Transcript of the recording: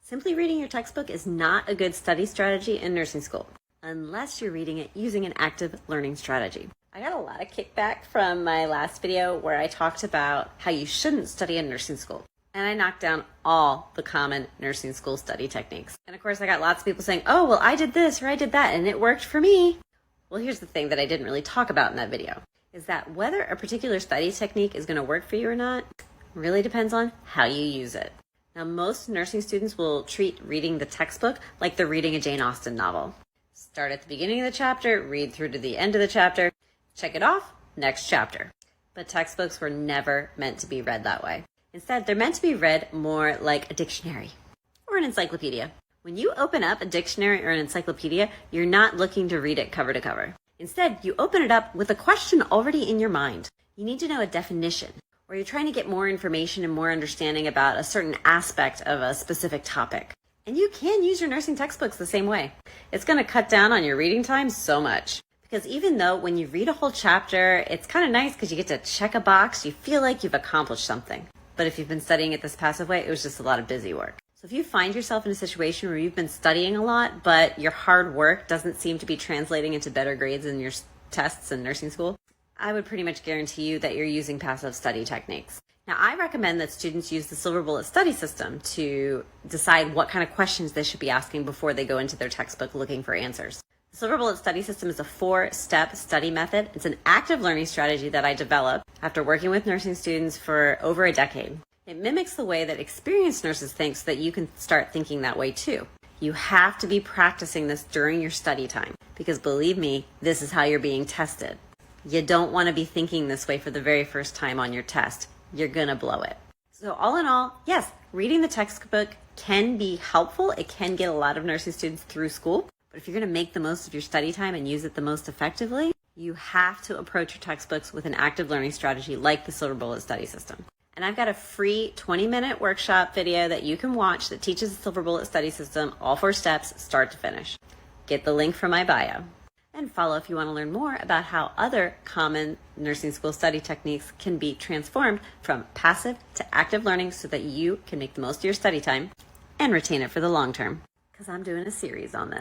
Simply reading your textbook is not a good study strategy in nursing school, unless you're reading it using an active learning strategy. I got a lot of kickback from my last video where I talked about how you shouldn't study in nursing school. And I knocked down all the common nursing school study techniques. And of course, I got lots of people saying, oh, well, I did this or I did that and it worked for me. Well, here's the thing that I didn't really talk about in that video, is that whether a particular study technique is going to work for you or not really depends on how you use it. Now, most nursing students will treat reading the textbook like they're reading a Jane Austen novel. Start at the beginning of the chapter, read through to the end of the chapter, check it off, next chapter. But textbooks were never meant to be read that way. Instead, they're meant to be read more like a dictionary or an encyclopedia. When you open up a dictionary or an encyclopedia, you're not looking to read it cover to cover. Instead, you open it up with a question already in your mind. You need to know a definition, or you're trying to get more information and more understanding about a certain aspect of a specific topic. And you can use your nursing textbooks the same way. It's going to cut down on your reading time so much. Because even though when you read a whole chapter, it's kind of nice because you get to check a box, you feel like you've accomplished something. But if you've been studying it this passive way, it was just a lot of busy work. So if you find yourself in a situation where you've been studying a lot, but your hard work doesn't seem to be translating into better grades in your tests in nursing school, I would pretty much guarantee you that you're using passive study techniques. Now, I recommend that students use the Silver Bullet study system to decide what kind of questions they should be asking before they go into their textbook looking for answers. The Silver Bullet study system is a 4-step study method. It's an active learning strategy that I developed after working with nursing students for over a decade. It mimics the way that experienced nurses think so that you can start thinking that way too. You have to be practicing this during your study time because believe me, this is how you're being tested. You don't want to be thinking this way for the very first time on your test. You're gonna blow it. So all in all, yes, reading the textbook can be helpful. It can get a lot of nursing students through school. But if you're going to make the most of your study time and use it the most effectively, you have to approach your textbooks with an active learning strategy like the Silver Bullet study system. And I've got a free 20-minute workshop video that you can watch that teaches the Silver Bullet study system, all 4 steps, start to finish. Get the link from my bio. And follow if you want to learn more about how other common nursing school study techniques can be transformed from passive to active learning so that you can make the most of your study time and retain it for the long term. Because I'm doing a series on this.